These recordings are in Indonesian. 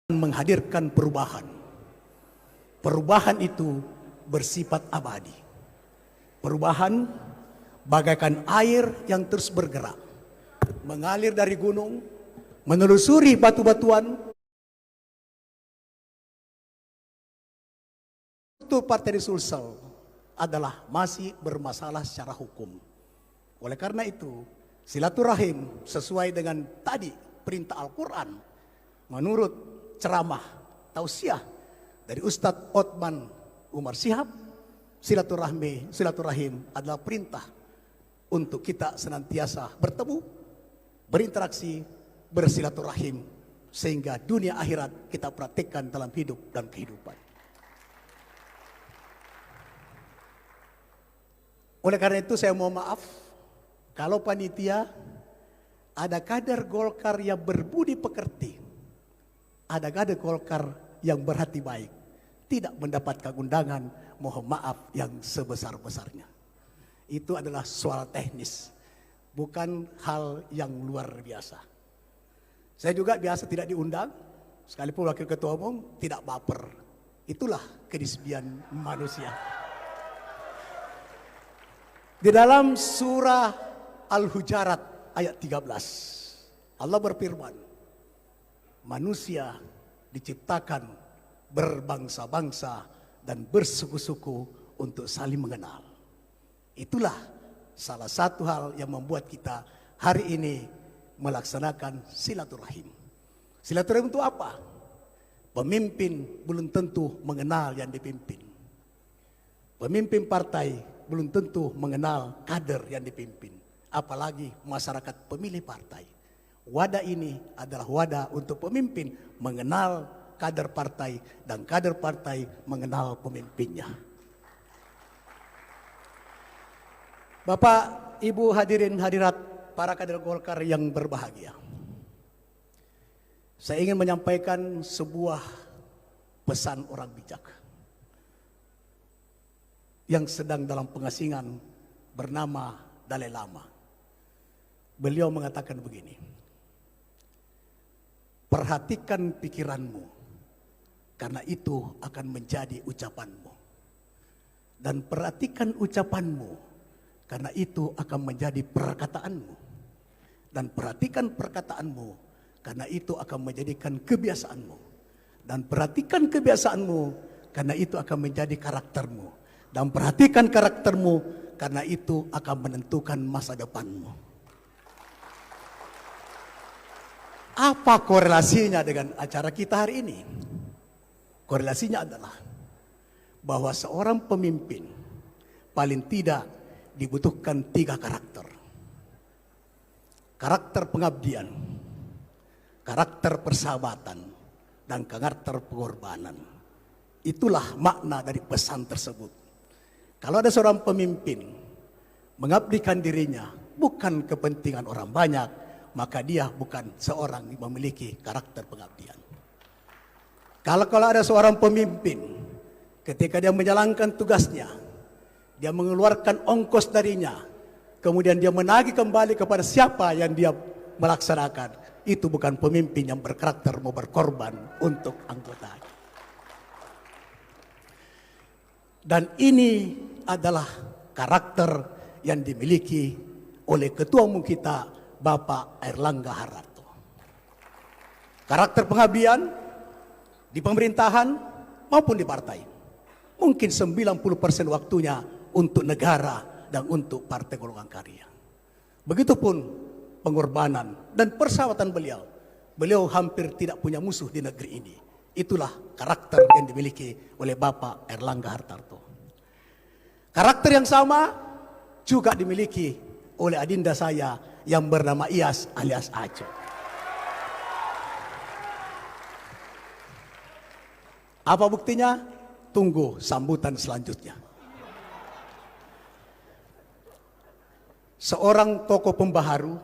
menghadirkan perubahan. Perubahan itu bersifat abadi. Perubahan bagaikan air yang terus bergerak, mengalir dari gunung, menelusuri batu-batuan. Itu Partai di Sulsel adalah masih bermasalah secara hukum. Oleh karena itu, silaturahim sesuai dengan tadi perintah Al-Quran, menurut ceramah tausiah dari Ustadz Othman Umar Shihab, silaturahim adalah perintah untuk kita senantiasa bertemu, berinteraksi, bersilaturahim, sehingga dunia akhirat kita praktikkan dalam hidup dan kehidupan. Oleh karena itu saya mohon maaf kalau panitia ada kader Golkar yang berbudi pekerti, ada kader Golkar yang berhati baik, tidak mendapatkan undangan, mohon maaf yang sebesar-besarnya. Itu adalah soal teknis, bukan hal yang luar biasa. Saya juga biasa tidak diundang, sekalipun wakil ketua umum tidak baper. Itulah kedisbian manusia. Di dalam surah Al-Hujarat ayat 13, Allah berfirman, manusia diciptakan berbangsa-bangsa dan bersuku-suku untuk saling mengenal. Itulah salah satu hal yang membuat kita hari ini melaksanakan silaturahim. Silaturahim itu apa? Pemimpin belum tentu mengenal yang dipimpin. Pemimpin partai belum tentu mengenal kader yang dipimpin, apalagi masyarakat pemilih partai. Wadah ini adalah wadah untuk pemimpin mengenal kader partai dan kader partai mengenal pemimpinnya. Bapak, Ibu hadirin hadirat para kader Golkar yang berbahagia. Saya ingin menyampaikan sebuah pesan orang bijak yang sedang dalam pengasingan bernama Dalai Lama. Beliau mengatakan begini, perhatikan pikiranmu, karena itu akan menjadi ucapanmu. Dan perhatikan ucapanmu, karena itu akan menjadi perkataanmu. Dan perhatikan perkataanmu, karena itu akan menjadikan kebiasaanmu. Dan perhatikan kebiasaanmu, karena itu akan menjadi karaktermu. Dan perhatikan karaktermu, karena itu akan menentukan masa depanmu. Apa korelasinya dengan acara kita hari ini? Korelasinya adalah bahwa seorang pemimpin paling tidak dibutuhkan 3 karakter. Karakter pengabdian, karakter persahabatan, dan karakter pengorbanan. Itulah makna dari pesan tersebut. Kalau ada seorang pemimpin mengabdikan dirinya bukan kepentingan orang banyak, maka dia bukan seorang yang memiliki karakter pengabdian. Kalau ada seorang pemimpin ketika dia menjalankan tugasnya, dia mengeluarkan ongkos darinya, kemudian dia menagih kembali kepada siapa yang dia melaksanakan, itu bukan pemimpin yang berkarakter mau berkorban untuk anggota. Dan ini adalah karakter yang dimiliki oleh Ketua Umum kita, Bapak Airlangga Hartarto. Karakter pengabdian di pemerintahan maupun di partai. Mungkin 90% waktunya untuk negara dan untuk Partai Golongan Karya. Begitupun pengorbanan dan persahabatan beliau. Beliau hampir tidak punya musuh di negeri ini. Itulah karakter yang dimiliki oleh Bapak Airlangga Hartarto. Karakter yang sama juga dimiliki oleh adinda saya yang bernama Iyas alias Aco. Apa buktinya? Tunggu sambutan selanjutnya. Seorang tokoh pembaharu,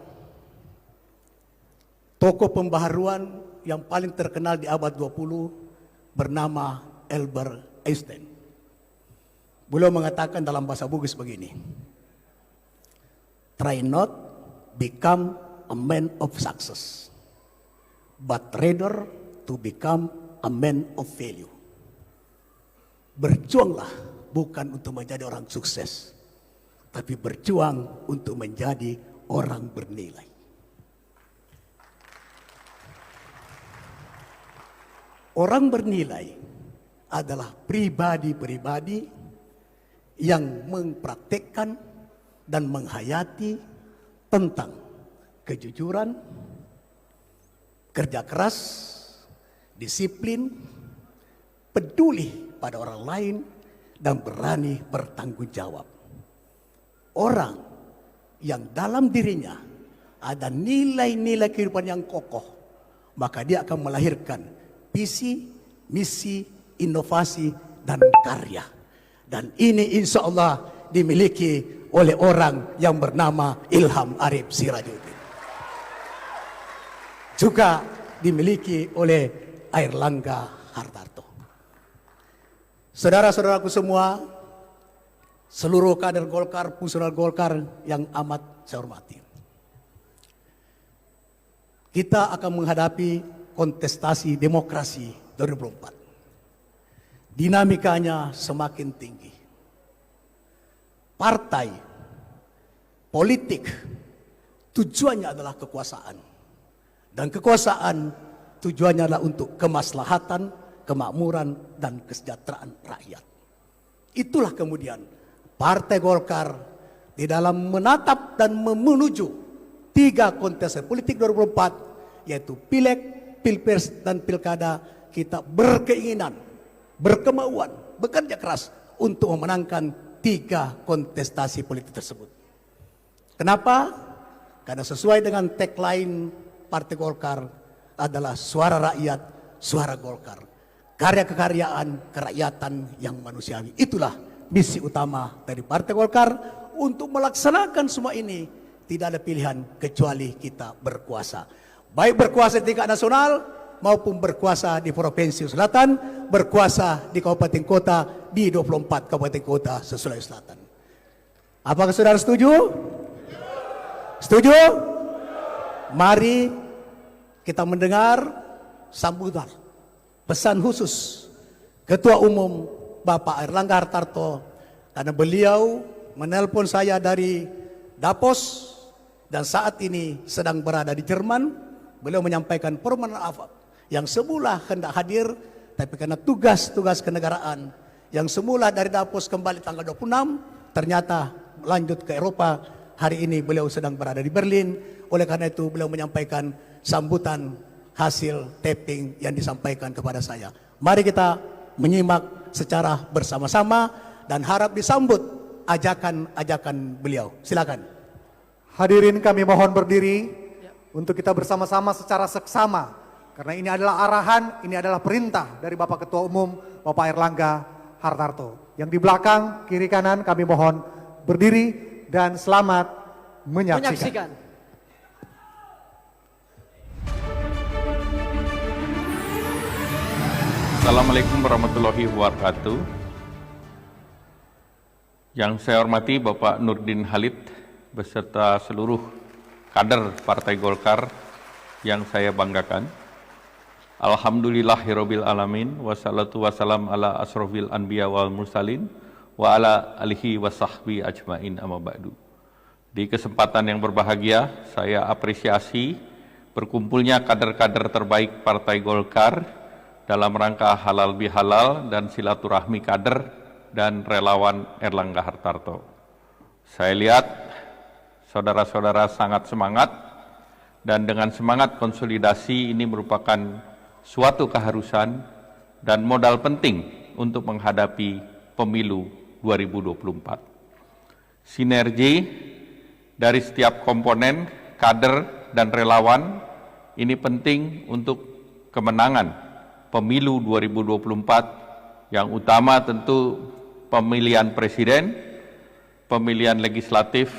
tokoh pembaharuan yang paling terkenal di abad 20 bernama Albert Einstein. Beliau mengatakan dalam bahasa Bugis begini, try not become a man of success, but rather to become a man of value. Berjuanglah bukan untuk menjadi orang sukses, tapi berjuang untuk menjadi orang bernilai. Orang bernilai adalah pribadi-pribadi yang mempraktekkan dan menghayati tentang kejujuran, kerja keras, disiplin, peduli pada orang lain, dan berani bertanggung jawab. Orang yang dalam dirinya ada nilai-nilai kehidupan yang kokoh, maka dia akan melahirkan visi, misi, inovasi, dan karya. Dan ini insya Allah dimiliki oleh orang yang bernama Ilham Arif Sirajuddin. Juga dimiliki oleh Airlangga Hartarto. Saudara-saudaraku semua, seluruh kader Golkar, fungsional Golkar yang amat saya hormati. Kita akan menghadapi kontestasi demokrasi 2024. Dinamikanya semakin tinggi. Partai, politik, tujuannya adalah kekuasaan. Dan kekuasaan tujuannya adalah untuk kemaslahatan, kemakmuran, dan kesejahteraan rakyat. Itulah kemudian Partai Golkar di dalam menatap dan menuju 3 kontestasi politik 2024, yaitu Pileg, Pilpres, dan Pilkada, kita berkeinginan, berkemauan, bekerja keras untuk memenangkan 3 kontestasi politik tersebut. Kenapa? Karena sesuai dengan tagline Partai Golkar adalah suara rakyat, suara Golkar. Karya kekaryaan, kerakyatan yang manusiawi. Itulah misi utama dari Partai Golkar. Untuk melaksanakan semua ini, tidak ada pilihan kecuali kita berkuasa. Baik berkuasa di tingkat nasional maupun berkuasa di Provinsi Selatan, berkuasa di kabupaten kota, di 24 kabupaten kota se-Sulawesi Selatan. Apakah saudara setuju? Setuju? Mari kita mendengar sambutan, pesan khusus Ketua Umum Bapak Airlangga Hartarto, karena beliau menelpon saya dari Davos dan saat ini sedang berada di Jerman. Beliau menyampaikan permohonan maaf yang semula hendak hadir, tapi karena tugas-tugas kenegaraan yang semula dari Davos kembali tanggal 26, ternyata lanjut ke Eropa. Hari ini beliau sedang berada di Berlin. Oleh karena itu beliau menyampaikan sambutan hasil taping yang disampaikan kepada saya. Mari kita menyimak secara bersama-sama dan harap disambut ajakan-ajakan beliau. Silakan. Hadirin kami mohon berdiri untuk kita bersama-sama secara seksama. Karena ini adalah arahan, ini adalah perintah dari Bapak Ketua Umum, Bapak Airlangga Hartarto. Yang di belakang, kiri kanan kami mohon berdiri dan selamat menyaksikan. Assalamualaikum warahmatullahi wabarakatuh. Yang saya hormati Bapak Nurdin Halid beserta seluruh kader Partai Golkar yang saya banggakan. Alhamdulillahirabbil alamin wassalatu wassalam ala asrofil anbiya wal mursalin wa ala alihi wasahbi ajmain amma ba'du. Di kesempatan yang berbahagia, saya apresiasi berkumpulnya kader-kader terbaik Partai Golkar dalam rangka halal bihalal dan silaturahmi kader dan relawan Airlangga Hartarto. Saya lihat saudara-saudara sangat semangat, dan dengan semangat konsolidasi ini merupakan suatu keharusan dan modal penting untuk menghadapi pemilu 2024. Sinergi dari setiap komponen, kader, dan relawan ini penting untuk kemenangan pemilu 2024, yang utama tentu pemilihan presiden, pemilihan legislatif,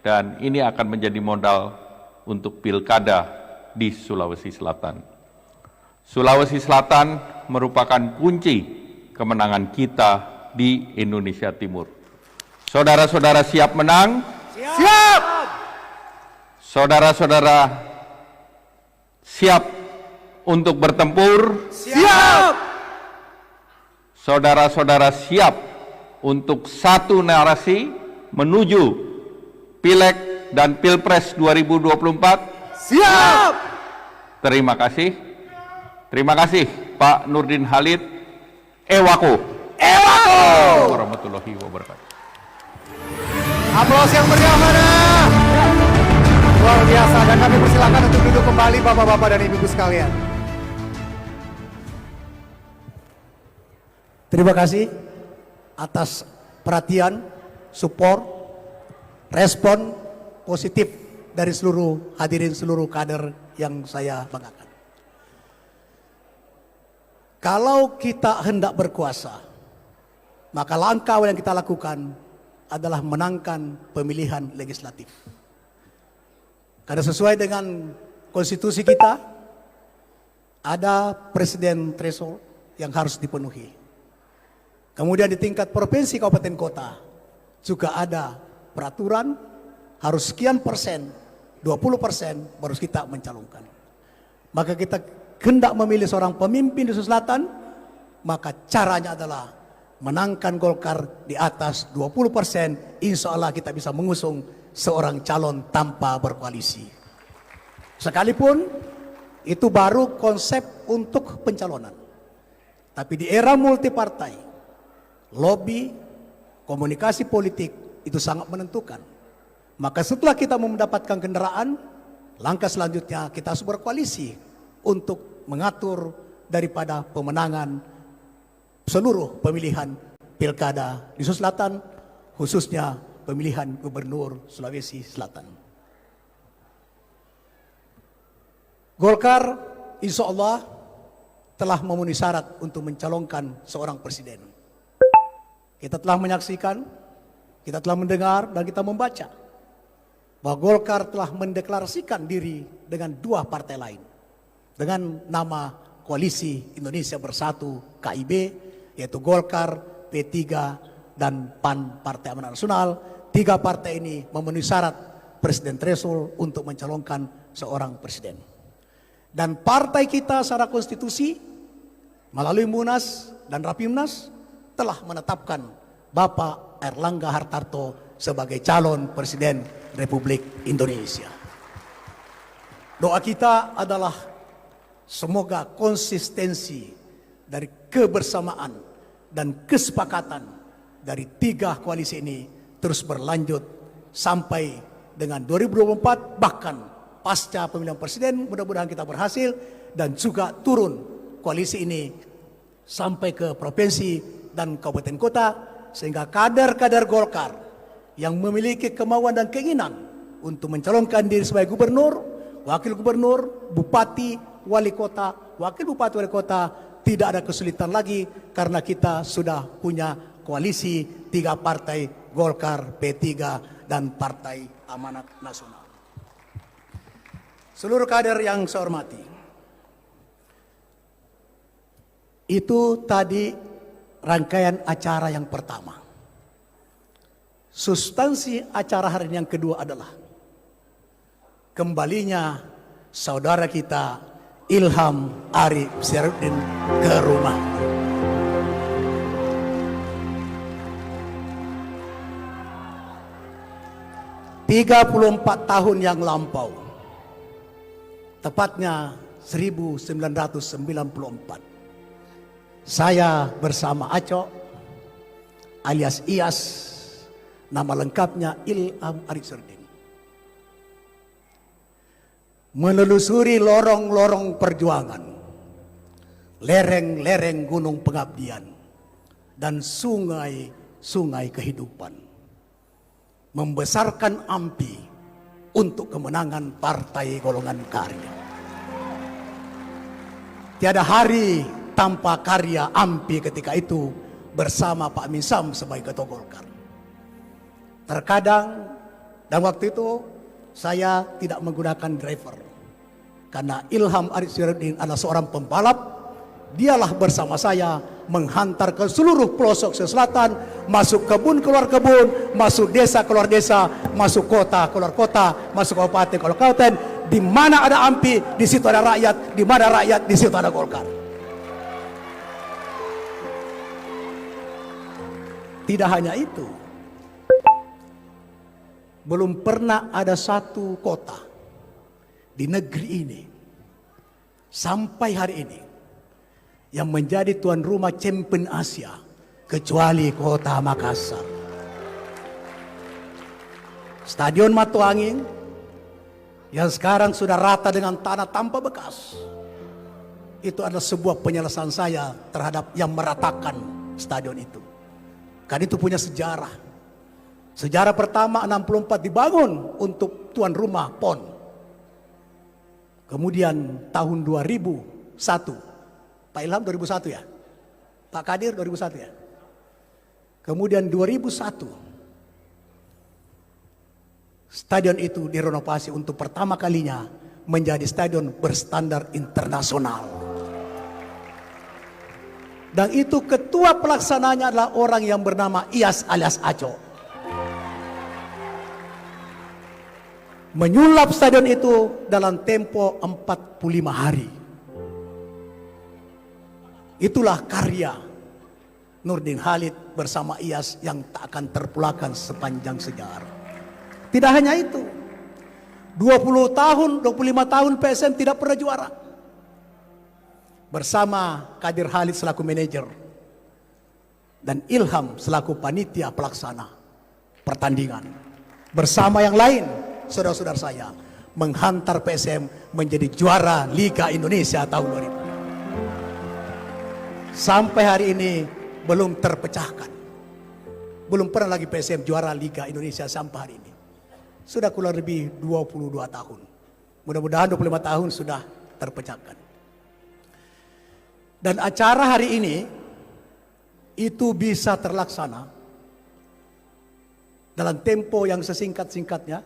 dan ini akan menjadi modal untuk pilkada di Sulawesi Selatan. Sulawesi Selatan merupakan kunci kemenangan kita di Indonesia Timur. Saudara-saudara siap menang? Siap! Saudara-saudara siap untuk bertempur. Siap! Saudara-saudara siap untuk satu narasi menuju Pileg dan Pilpres 2024? Siap! Terima kasih. Terima kasih Pak Nurdin Halid. Ewako. Ewako! Warahmatullahi wabarakatuh. Aplaus yang meriah mana? Luar biasa, dan kami persilakan untuk duduk kembali Bapak-bapak dan Ibu-ibu sekalian. Terima kasih atas perhatian, support, respon positif dari seluruh hadirin, seluruh kader yang saya banggakan. Kalau kita hendak berkuasa, maka langkah yang kita lakukan adalah menangkan pemilihan legislatif. Karena sesuai dengan konstitusi kita, ada presiden threshold yang harus dipenuhi. Kemudian di tingkat provinsi, kabupaten, kota juga ada peraturan harus sekian persen, 20% baru kita mencalonkan. Maka kita hendak memilih seorang pemimpin di Sulawesi Selatan, maka caranya adalah menangkan Golkar di atas 20%, insya Allah kita bisa mengusung seorang calon tanpa berkoalisi. Sekalipun itu baru konsep untuk pencalonan. Tapi di era multipartai, lobby, komunikasi politik itu sangat menentukan. Maka setelah kita mendapatkan kendaraan, langkah selanjutnya kita harus berkoalisi untuk mengatur daripada pemenangan seluruh pemilihan pilkada di Sulawesi Selatan, khususnya pemilihan gubernur Sulawesi Selatan. Golkar insya Allah telah memenuhi syarat untuk mencalonkan seorang presiden. Kita telah menyaksikan, kita telah mendengar, dan kita membaca bahwa Golkar telah mendeklarasikan diri dengan dua partai lain dengan nama Koalisi Indonesia Bersatu KIB, yaitu Golkar, P3, dan PAN Partai Amanat Nasional. Tiga partai ini memenuhi syarat presiden threshold untuk mencalonkan seorang presiden. Dan partai kita secara konstitusi melalui Munas dan Rapimnas telah menetapkan Bapak Airlangga Hartarto sebagai calon presiden Republik Indonesia. Doa kita adalah semoga konsistensi dari kebersamaan dan kesepakatan dari tiga koalisi ini terus berlanjut sampai dengan 2024, bahkan pasca pemilihan presiden mudah-mudahan kita berhasil, dan juga turun koalisi ini sampai ke provinsi dan kabupaten kota, sehingga kader-kader Golkar yang memiliki kemauan dan keinginan untuk mencalonkan diri sebagai gubernur, wakil gubernur, bupati, wali kota, wakil bupati, wali kota, tidak ada kesulitan lagi karena kita sudah punya koalisi tiga partai, Golkar, P3, dan Partai Amanat Nasional. Seluruh kader yang saya hormati, itu tadi rangkaian acara yang pertama. Substansi acara hari ini yang kedua adalah kembalinya saudara kita Ilham Arief Syarifudin ke rumah. (34 tahun yang lampau, tepatnya 1994, saya bersama Aco alias Iyas, nama lengkapnya Ilham Arief Syarifudin, menelusuri lorong-lorong perjuangan, lereng-lereng gunung pengabdian, dan sungai-sungai kehidupan, membesarkan AMPI untuk kemenangan Partai Golongan Karya. Tiada hari tanpa karya AMPI ketika itu bersama Pak Amin Sam sebagai Ketua Golkar. Terkadang dan waktu itu saya tidak menggunakan driver karena Ilham Arief Syarifudin adalah seorang pembalap. Dialah bersama saya menghantar ke seluruh pelosok selatan, masuk kebun keluar kebun, masuk desa keluar desa, masuk kota keluar kota, masuk kabupaten keluar kabupaten. Di mana ada AMPI, di situ ada rakyat. Di mana rakyat, di situ ada Golkar. Tidak hanya itu, belum pernah ada satu kota di negeri ini sampai hari ini yang menjadi tuan rumah Champion Asia kecuali kota Makassar. Stadion Matuangin yang sekarang sudah rata dengan tanah tanpa bekas, itu adalah sebuah penyelesaian saya terhadap yang meratakan stadion itu. Kan itu punya sejarah. Sejarah pertama 64 dibangun untuk tuan rumah PON. Kemudian tahun 2001, Pak Ilham 2001 ya? Pak Kadir 2001 ya? Kemudian 2001, stadion itu direnovasi untuk pertama kalinya menjadi stadion berstandar internasional. Dan itu ketua pelaksananya adalah orang yang bernama Iyas alias Aco. Menyulap stadion itu dalam tempo 45 hari. Itulah karya Nurdin Halid bersama Iyas yang tak akan terpulang sepanjang sejarah. Tidak hanya itu, 20 tahun, 25 tahun PSM tidak pernah juara. Bersama Kadir Halid selaku manajer dan Ilham selaku panitia pelaksana pertandingan. Bersama yang lain, saudara-saudara saya, menghantar PSM menjadi juara Liga Indonesia tahun 2000. Sampai hari ini belum terpecahkan. Belum pernah lagi PSM juara Liga Indonesia sampai hari ini. Sudah kurang lebih 22 tahun. Mudah-mudahan 25 tahun sudah terpecahkan. Dan acara hari ini itu bisa terlaksana dalam tempo yang sesingkat-singkatnya,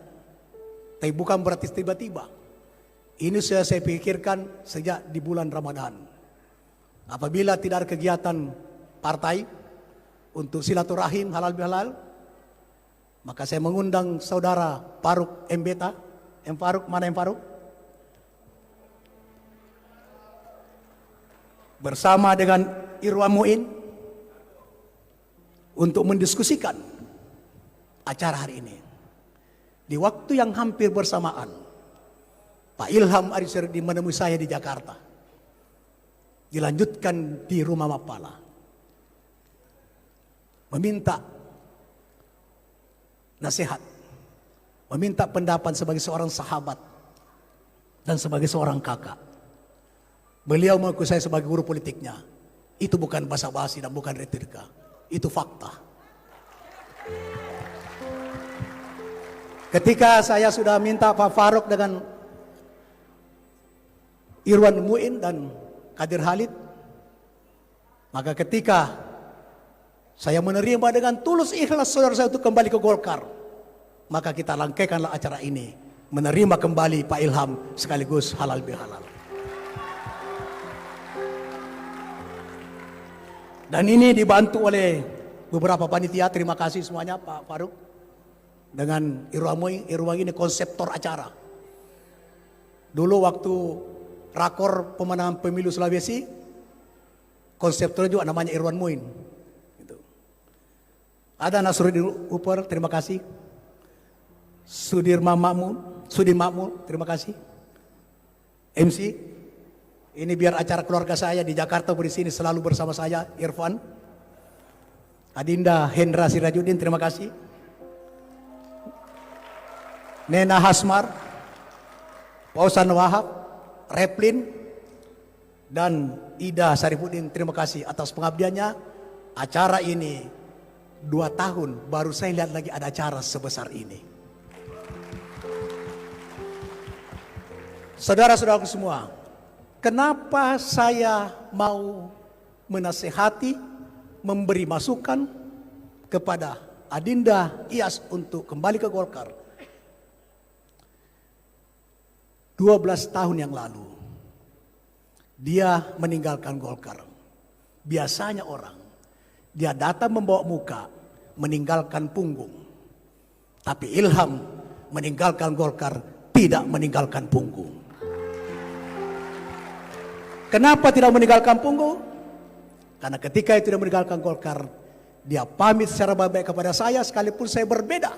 tapi bukan berarti tiba-tiba. Ini sudah saya pikirkan sejak di bulan Ramadan. Apabila tidak ada kegiatan partai untuk silaturahim halal bihalal, maka saya mengundang saudara Faruk M. Beta. M. Faruk, mana M. Faruk? Bersama dengan Irwan Muin untuk mendiskusikan acara hari ini. Di waktu yang hampir bersamaan, Pak Ilham Ariserdin menemui saya di Jakarta. Dilanjutkan di Rumah Mapala. Meminta nasihat, meminta pendapat sebagai seorang sahabat dan sebagai seorang kakak. Beliau mengaku saya sebagai guru politiknya. Itu bukan basa-basi dan bukan retorika. Itu fakta. Ketika saya sudah minta Pak Faruk dengan Irwan Muin dan Kadir Halid, maka ketika saya menerima dengan tulus ikhlas saudara saya untuk kembali ke Golkar, maka kita langkaikanlah acara ini, menerima kembali Pak Ilham sekaligus halal bihalal. Dan ini dibantu oleh beberapa panitia, terima kasih semuanya Pak Faruk. Dengan Irwan ini konseptor acara. Dulu waktu rakor pemenangan pemilu Sulawesi, konseptor juga namanya Irwan Muin. Gitu. Ada Nasruddin Upper, terima kasih. Sudir Makmur, terima kasih. MC, ini biar acara keluarga saya di Jakarta di sini selalu bersama saya, Irfan. Adinda Hendra Sirajuddin, terima kasih. Nena Hasmar, Pausan Wahab, Replin, dan Ida Sarifuddin, terima kasih atas pengabdiannya. Acara ini 2 tahun baru saya lihat lagi ada acara sebesar ini. Saudara-saudaraku semua, kenapa saya mau menasehati, memberi masukan kepada Adinda Iyas untuk kembali ke Golkar? 12 tahun yang lalu, dia meninggalkan Golkar. Biasanya orang, dia datang membawa muka, meninggalkan punggung. Tapi Ilham meninggalkan Golkar tidak meninggalkan punggung. Kenapa tidak meninggalkan punggung? Karena ketika itu dia meninggalkan Golkar, dia pamit secara baik-baik kepada saya sekalipun saya berbeda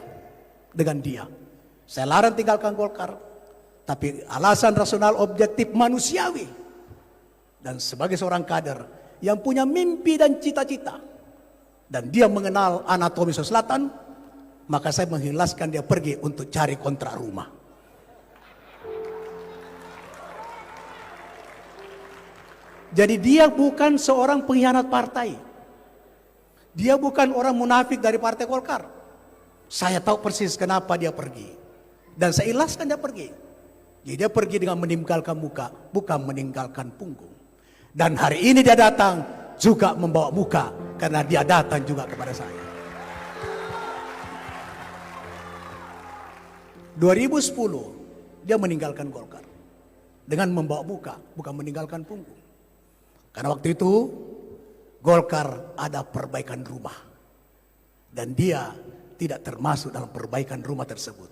dengan dia. Saya larang tinggalkan Golkar, tapi alasan rasional objektif manusiawi. Dan sebagai seorang kader yang punya mimpi dan cita-cita, dan dia mengenal anatomi Sulawesi Selatan, maka saya menghilaskan dia pergi untuk cari kontrak rumah. Jadi dia bukan seorang pengkhianat partai. Dia bukan orang munafik dari Partai Golkar. Saya tahu persis kenapa dia pergi. Dan saya ikhlaskan dia pergi. Jadi dia pergi dengan meninggalkan muka, bukan meninggalkan punggung. Dan hari ini dia datang juga membawa muka, karena dia datang juga kepada saya. 2010 dia meninggalkan Golkar dengan membawa muka, bukan meninggalkan punggung. Karena waktu itu Golkar ada perbaikan rumah, dan dia tidak termasuk dalam perbaikan rumah tersebut.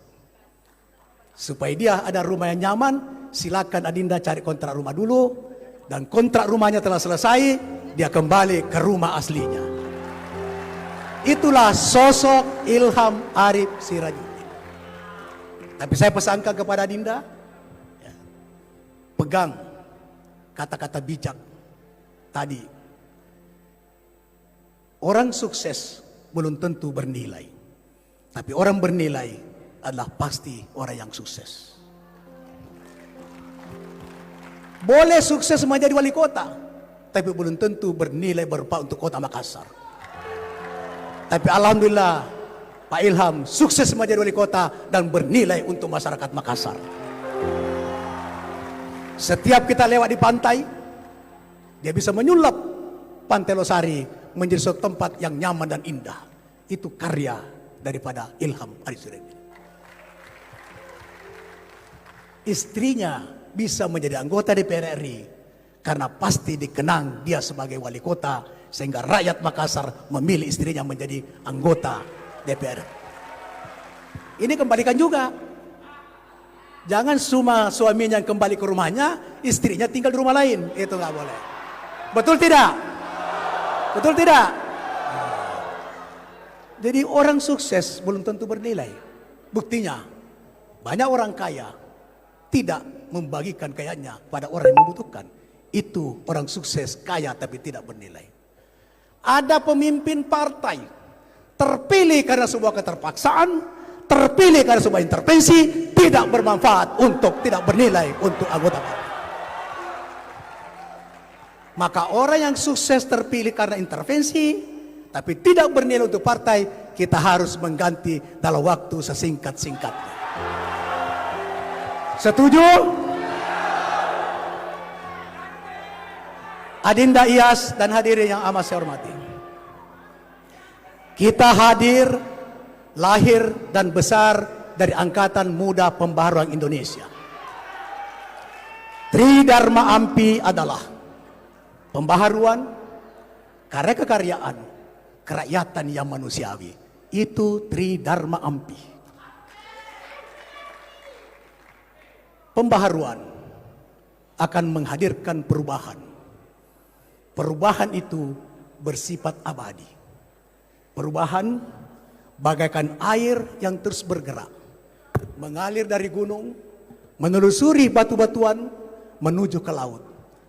Supaya dia ada rumah yang nyaman, silakan Adinda cari kontrak rumah dulu, dan kontrak rumahnya telah selesai, dia kembali ke rumah aslinya. Itulah sosok Ilham Arif Sirajuddin. Tapi saya pesankan kepada Adinda, ya, pegang kata-kata bijak tadi. Orang sukses belum tentu bernilai, tapi orang bernilai adalah pasti orang yang sukses. Boleh sukses menjadi wali kota, tapi belum tentu bernilai berapa untuk kota Makassar. Tapi alhamdulillah Pak Ilham sukses menjadi wali kota dan bernilai untuk masyarakat Makassar. Setiap kita lewat di pantai, dia bisa menyulap Pantai Losari menjadi suatu tempat yang nyaman dan indah. Itu karya daripada Ilham Arif Sirajuddin. Istrinya bisa menjadi anggota DPR RI karena pasti dikenang dia sebagai wali kota, sehingga rakyat Makassar memilih istrinya menjadi anggota DPR. Ini kembalikan juga. Jangan cuma suaminya yang kembali ke rumahnya, istrinya tinggal di rumah lain. Itu nggak boleh. Betul tidak? Betul tidak? Jadi orang sukses belum tentu bernilai. Buktinya, banyak orang kaya tidak membagikan kekayaannya pada orang yang membutuhkan. Itu orang sukses kaya tapi tidak bernilai. Ada pemimpin partai terpilih karena sebuah keterpaksaan, terpilih karena sebuah intervensi, tidak bermanfaat untuk, tidak bernilai untuk anggota partai. Maka orang yang sukses terpilih karena intervensi, tapi tidak bernilai untuk partai, kita harus mengganti dalam waktu sesingkat-singkatnya. Setuju? Adinda Iyas dan hadirin yang amat saya hormati. Kita hadir, lahir dan besar dari Angkatan Muda Pembaharuan Indonesia. Tridharma Ampi adalah pembaharuan, karya kekaryaan, kerakyatan yang manusiawi. Itu Tridharma Ampi. Pembaharuan akan menghadirkan perubahan. Perubahan itu bersifat abadi. Perubahan bagaikan air yang terus bergerak, mengalir dari gunung, menelusuri batu-batuan, menuju ke laut,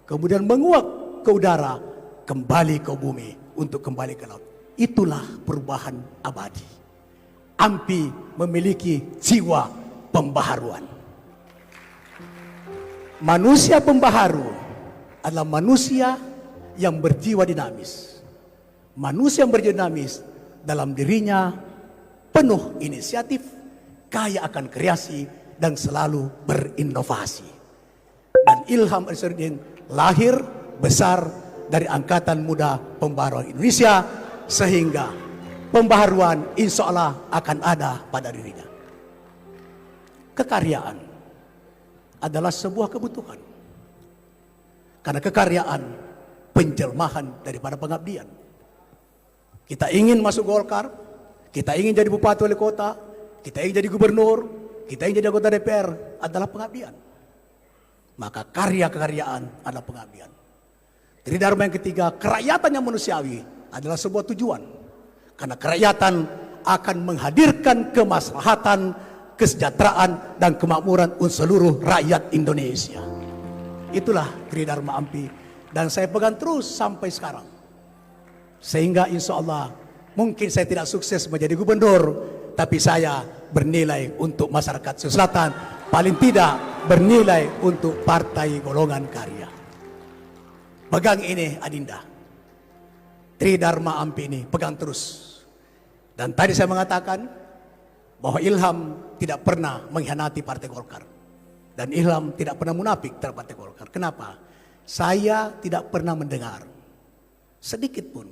kemudian menguap ke udara, kembali ke bumi untuk kembali ke laut. Itulah perubahan abadi. Ampi memiliki jiwa pembaharuan. Manusia pembaharu adalah manusia yang berjiwa dinamis. Manusia yang berjiwa dinamis dalam dirinya penuh inisiatif, kaya akan kreasi, dan selalu berinovasi. Dan Ilham Arif Sirajuddin lahir besar dari Angkatan Muda Pembaharuan Indonesia, sehingga pembaharuan insya Allah akan ada pada dirinya. Kekaryaan adalah sebuah kebutuhan, karena kekaryaan penjelmahan daripada pengabdian. Kita ingin masuk Golkar, kita ingin jadi bupati wali kota, kita ingin jadi gubernur, kita yang jadi anggota DPR adalah pengabdian. Maka karya-kekaryaan adalah pengabdian. Tridharma yang ketiga, kerakyatan yang manusiawi adalah sebuah tujuan. Karena kerakyatan akan menghadirkan kemaslahatan, kesejahteraan, dan kemakmuran untuk seluruh rakyat Indonesia. Itulah Tridharma AMPI. Dan saya pegang terus sampai sekarang. Sehingga insya Allah mungkin saya tidak sukses menjadi gubernur, tapi saya bernilai untuk masyarakat Sulawesi Selatan, paling tidak bernilai untuk Partai Golongan Karya. Pegang ini Adinda, Tridharma AMPI ini pegang terus. Dan tadi saya mengatakan bahwa Ilham tidak pernah mengkhianati Partai Golkar, dan Ilham tidak pernah munafik terhadap Partai Golkar. Kenapa? Saya tidak pernah mendengar sedikit pun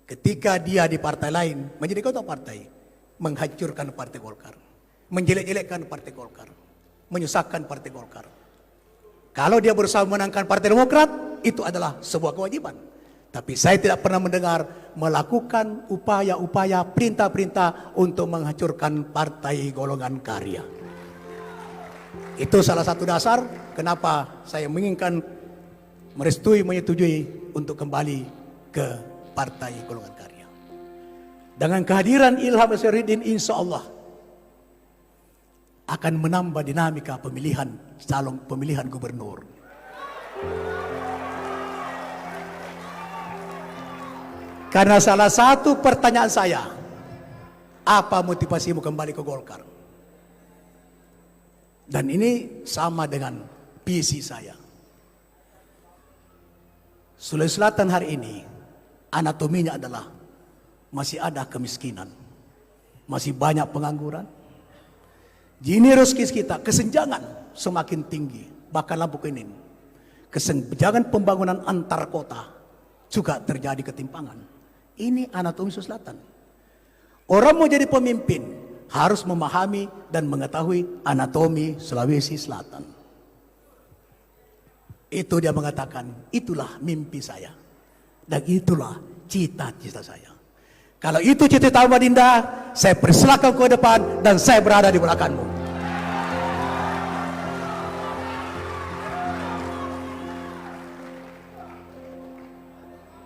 ketika dia di partai lain menjadi ketua partai menghancurkan Partai Golkar, menjelek-jelekkan Partai Golkar, menyusahkan Partai Golkar. Kalau dia berusaha menangkan Partai Demokrat, itu adalah sebuah kewajiban. Tapi saya tidak pernah mendengar melakukan upaya-upaya, perintah-perintah untuk menghancurkan Partai Golongan Karya. Itu salah satu dasar kenapa saya menginginkan menyetujui untuk kembali ke Partai Golongan Karya. Dengan kehadiran Ilham Syariddin, insya Allah akan menambah dinamika pemilihan gubernur. Karena salah satu pertanyaan saya, apa motivasimu kembali ke Golkar? Dan ini sama dengan visi saya. Sulawesi Selatan hari ini anatominya adalah masih ada kemiskinan, masih banyak pengangguran. Gini rezeki kita, kesenjangan semakin tinggi, bahkan lampu kuning. Kesenjangan pembangunan antar kota juga terjadi ketimpangan. Ini anatomi Sulawesi Selatan. Orang mau jadi pemimpin harus memahami dan mengetahui anatomi Sulawesi Selatan. Itu dia mengatakan, itulah mimpi saya. Dan itulah cita-cita saya. Kalau itu cita-cita Adinda, saya persilakan ke depan dan saya berada di belakangmu.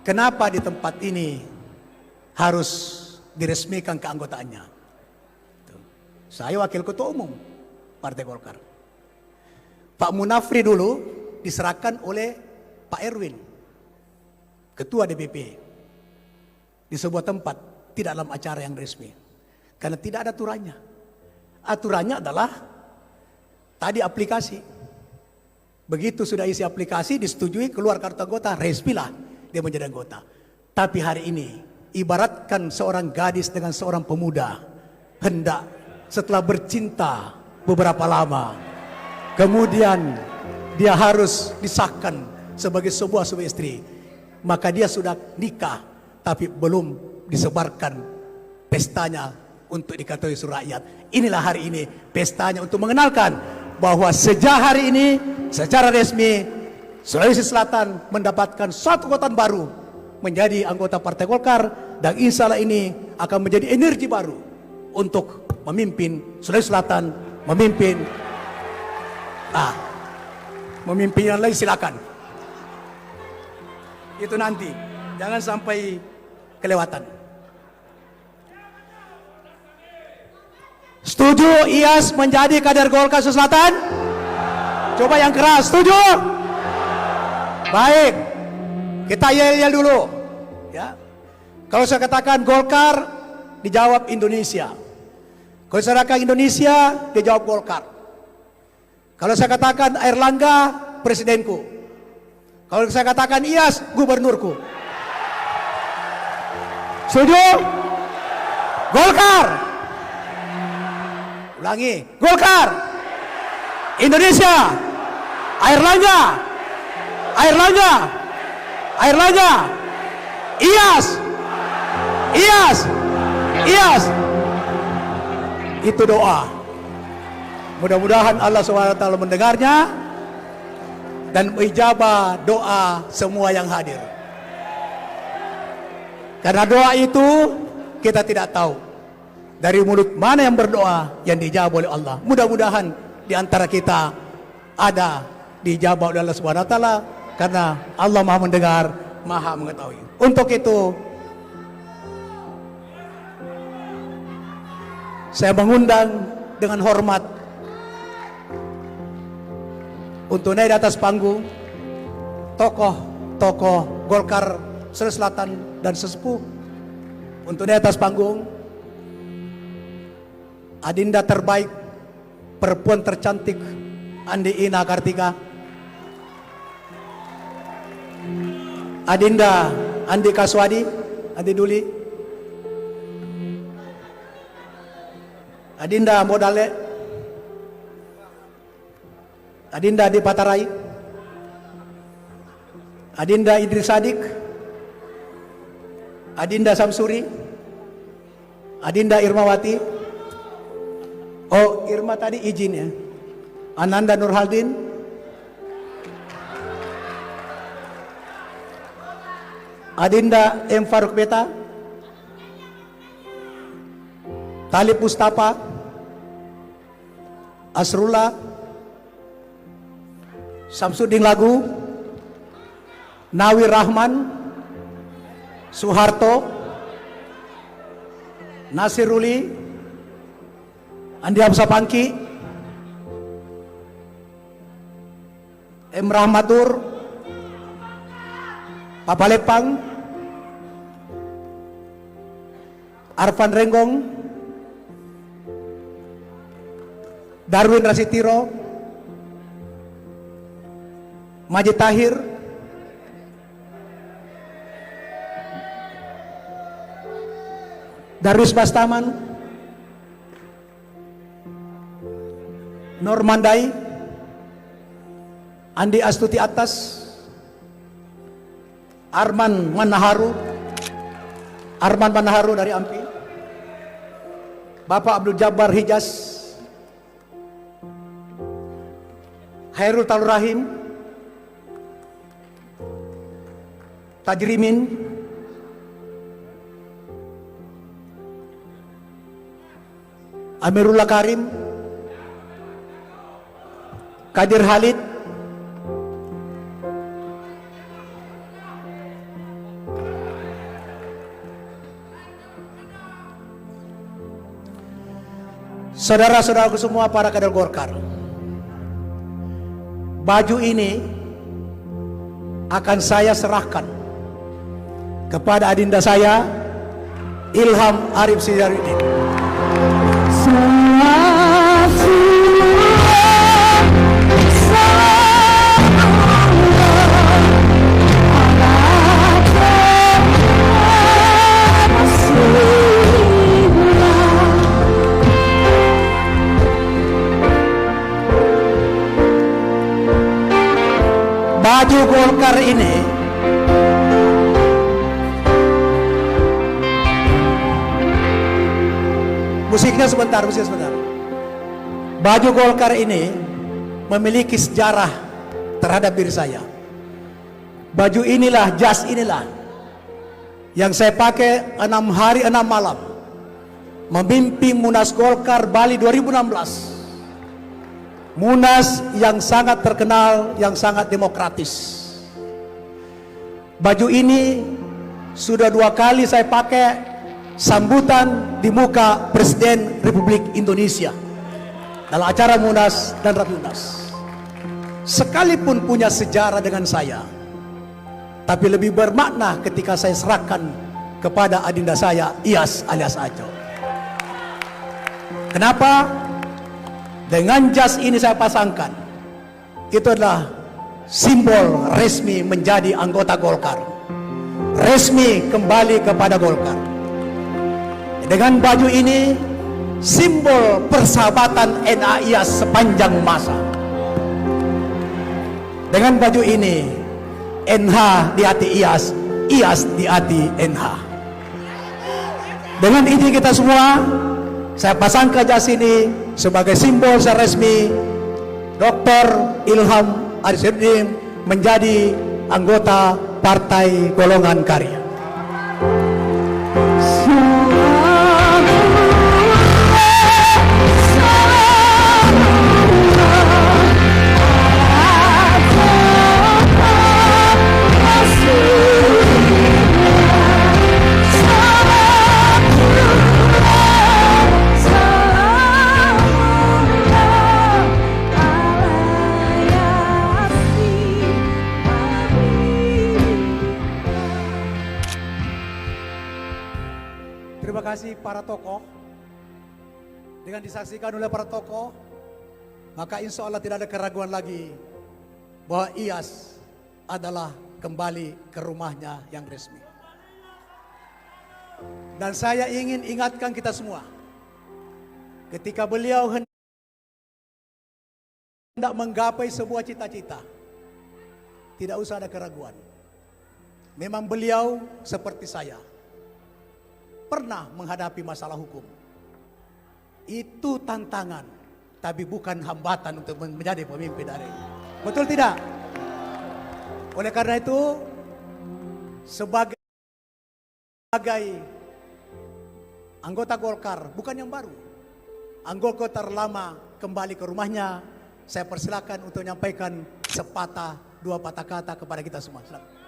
Kenapa di tempat ini harus diresmikan keanggotaannya? Saya wakil ketua umum Partai Golkar. Pak Munafri dulu diserahkan oleh Pak Erwin, ketua DPP, di sebuah tempat, tidak dalam acara yang resmi. Karena tidak ada aturannya. Aturannya adalah tadi aplikasi. Begitu sudah isi aplikasi, disetujui, keluar kartu anggota, resmilah dia menjadi anggota. Tapi hari ini, ibaratkan seorang gadis dengan seorang pemuda, hendak setelah bercinta beberapa lama, kemudian dia harus disahkan sebagai sebuah istri. Maka dia sudah nikah, tapi belum disebarkan pestanya untuk diketahui seluruh rakyat. Inilah hari ini pestanya untuk mengenalkan bahwa sejak hari ini secara resmi Sulawesi Selatan mendapatkan suatu kekuatan baru menjadi anggota Partai Golkar, dan insya Allah ini akan menjadi energi baru untuk memimpin Sulawesi Selatan, memimpin yang lain silakan. Itu nanti, jangan sampai kelewatan. Setuju IAS menjadi kader Golkar Sulawesi Selatan? Coba yang keras, setuju? Baik, kita yel-yel dulu. Ya. Kalau saya katakan Golkar, dijawab Indonesia. Kalau saya katakan Indonesia, dijawab Golkar. Kalau saya katakan Airlangga, presidenku. Kalau saya katakan IAS, gubernurku. Setuju? Golkar. Ulangi, Golkar. Indonesia. Airlangga. Airlangga. Airlangga. IAS. IAS. IAS. Itu doa. Mudah-mudahan Allah SWT mendengarnya dan ijabah doa semua yang hadir. Karena doa itu kita tidak tahu dari mulut mana yang berdoa yang dijawab oleh Allah. Mudah-mudahan di antara kita ada dijawab oleh Allah Subhanahu wa taala, karena Allah Maha mendengar, Maha mengetahui. Untuk itu saya mengundang dengan hormat untuk naik di atas panggung tokoh-tokoh Golkar Sulawesi Selatan dan sesepuh. Untuk naik di atas panggung, adinda terbaik, perempuan tercantik Andi Ina Kartika, adinda Andi Kaswadi, Andi Duli, adinda Modale, adinda Adi Patarai, adinda Idris Sadik, adinda Samsuri, adinda Irmawati. Oh, Irma tadi izin ya. Ananda Nurhaldin, adinda M. Faruk Beta, Talib Mustafa, Asrullah, Samsudin Lagu, Nawir Rahman, Soeharto, Nasiruli, Andi Hamzah Pangki, M. Rahmatur, Papa Lepang, Arfan Renggong, Darwin Rasitiro, Majid Tahir, Darwis Bastaman, Normandai, Andi Astuti Atas, Arman Manaharu dari AMPI, Bapak Abdul Jabbar Hijaz, Hairul Talur Rahim, Tajrimin, Amirullah Karim, Kadir Halid, saudara-saudaraku semua, para kader Golkar. Baju ini akan saya serahkan kepada adinda saya, Ilham Arif Sidaruddin. Baju Golkar ini musiknya sebentar. Baju Golkar ini memiliki sejarah terhadap diri saya. Baju inilah, jas inilah yang saya pakai 6 hari 6 malam memimpin Munas Golkar Bali 2016. Munas yang sangat terkenal, yang sangat demokratis. Baju ini sudah 2 kali saya pakai sambutan di muka Presiden Republik Indonesia dalam acara Munas dan Rapimnas. Sekalipun punya sejarah dengan saya, tapi lebih bermakna ketika saya serahkan kepada adinda saya, Iyas alias Aco. Kenapa? Dengan jas ini saya pasangkan, itu adalah simbol resmi menjadi anggota Golkar, resmi kembali kepada Golkar. Dengan baju ini, simbol persahabatan NAIAS sepanjang masa. Dengan baju ini, NH di hati IAS, IAS di hati NH. Dengan ini kita semua, saya pasangkan jas ini sebagai simbol secara resmi Dr. Ilham Arif Sidaruddin menjadi anggota Partai Golongan Karya. Terima kasih para tokoh. Dengan disaksikan oleh para tokoh, maka insya Allah tidak ada keraguan lagi bahwa IAS adalah kembali ke rumahnya yang resmi. Dan saya ingin ingatkan kita semua, ketika beliau hendak menggapai sebuah cita-cita, tidak usah ada keraguan. Memang beliau seperti saya, pernah menghadapi masalah hukum. Itu tantangan, tapi bukan hambatan untuk menjadi pemimpin hari ini. Betul tidak? Oleh karena itu, sebagai anggota Golkar, bukan yang baru, anggota terlama kembali ke rumahnya, saya persilakan untuk menyampaikan sepatah dua patah kata kepada kita semua. Silakan.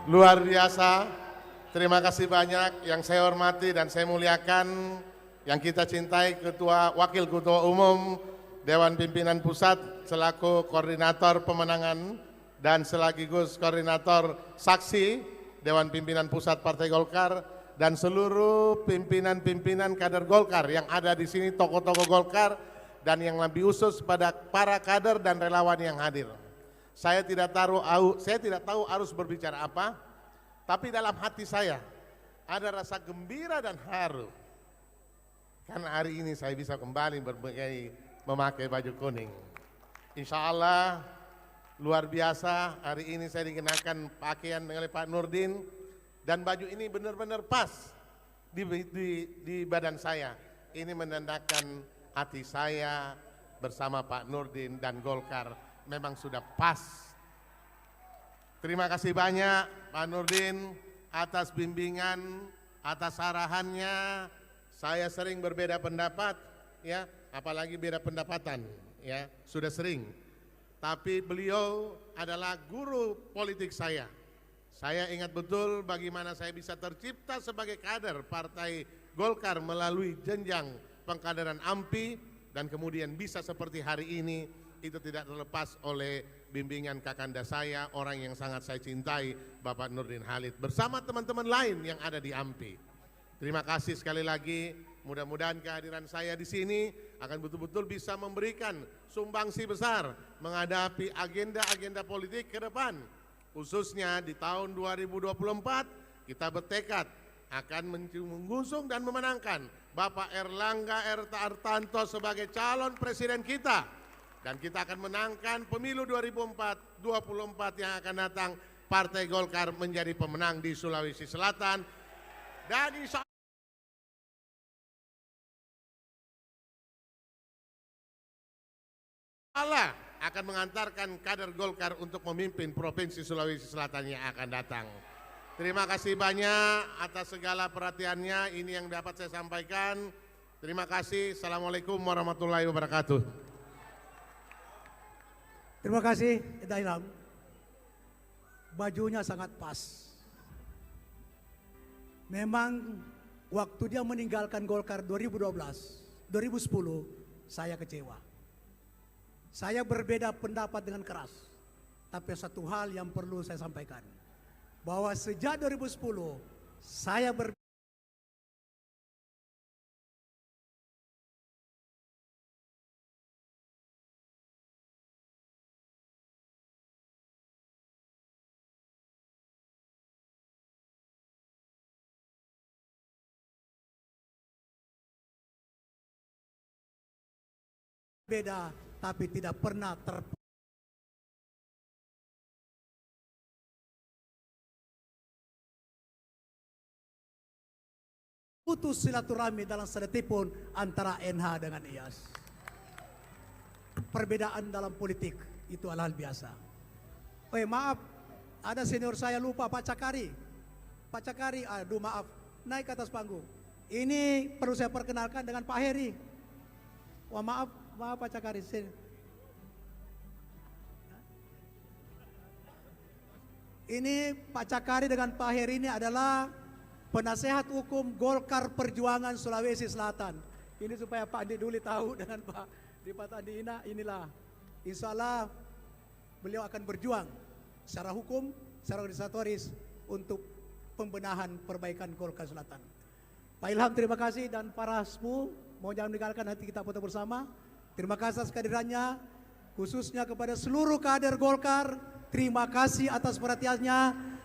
Luar biasa, terima kasih banyak yang saya hormati dan saya muliakan, yang kita cintai Wakil Ketua Umum Dewan Pimpinan Pusat selaku Koordinator Pemenangan dan sekaligus Koordinator Saksi Dewan Pimpinan Pusat Partai Golkar dan seluruh pimpinan-pimpinan kader Golkar yang ada di sini, tokoh-tokoh Golkar dan yang lebih khusus pada para kader dan relawan yang hadir. Saya tidak tahu harus berbicara apa, tapi dalam hati saya ada rasa gembira dan haru. Karena hari ini saya bisa kembali memakai baju kuning. Insya Allah luar biasa, hari ini saya dikenakan pakaian oleh Pak Nurdin dan baju ini benar-benar pas di badan saya. Ini menandakan hati saya bersama Pak Nurdin dan Golkar memang sudah pas. Terima kasih banyak Pak Nurdin atas bimbingan, atas arahannya. Saya sering berbeda pendapat, ya, apalagi beda pendapatan, ya, sudah sering. Tapi beliau adalah guru politik saya. Saya ingat betul bagaimana saya bisa tercipta sebagai kader Partai Golkar melalui jenjang pengkaderan AMPI dan kemudian bisa seperti hari ini. Itu tidak terlepas oleh bimbingan kakanda saya, orang yang sangat saya cintai, Bapak Nurdin Halid, bersama teman-teman lain yang ada di AMPI. Terima kasih sekali lagi, mudah-mudahan kehadiran saya di sini akan betul-betul bisa memberikan sumbangsi besar menghadapi agenda-agenda politik ke depan. Khususnya di tahun 2024, kita bertekad akan mengusung dan memenangkan Bapak Erlangga Hartarto sebagai calon presiden kita. Dan kita akan menangkan pemilu 2024 yang akan datang. Partai Golkar menjadi pemenang di Sulawesi Selatan. Dan insya Allah akan mengantarkan kader Golkar untuk memimpin Provinsi Sulawesi Selatan yang akan datang. Terima kasih banyak atas segala perhatiannya. Ini yang dapat saya sampaikan. Terima kasih. Assalamualaikum warahmatullahi wabarakatuh. Terima kasih, Dailam. Bajunya sangat pas. Memang waktu dia meninggalkan Golkar 2012, 2010, saya kecewa. Saya berbeda pendapat dengan keras. Tapi satu hal yang perlu saya sampaikan, bahwa sejak 2010 saya berbeda tapi tidak pernah putus silaturahmi dalam sedetipun antara NH dengan IAS. Perbedaan dalam politik itu hal biasa. Maaf, ada senior saya lupa, Pak Cakari. Pak Cakari, aduh maaf, naik ke atas panggung. Ini perlu saya perkenalkan dengan Pak Heri. Wah maaf Pak Cakari. Ini Pak Cakari dengan Pak Heri ini adalah penasehat hukum Golkar Perjuangan Sulawesi Selatan. Ini supaya Pak Andi Duli tahu dengan Pak Andi inilah. Insya Allah beliau akan berjuang secara hukum, secara organisatoris untuk pembenahan perbaikan Golkar Selatan. Pak Ilham terima kasih, dan para sepuh, mau jangan meninggalkan hati kita foto bersama. Terima kasih atas kehadirannya, khususnya kepada seluruh kader Golkar. Terima kasih atas perhatiannya.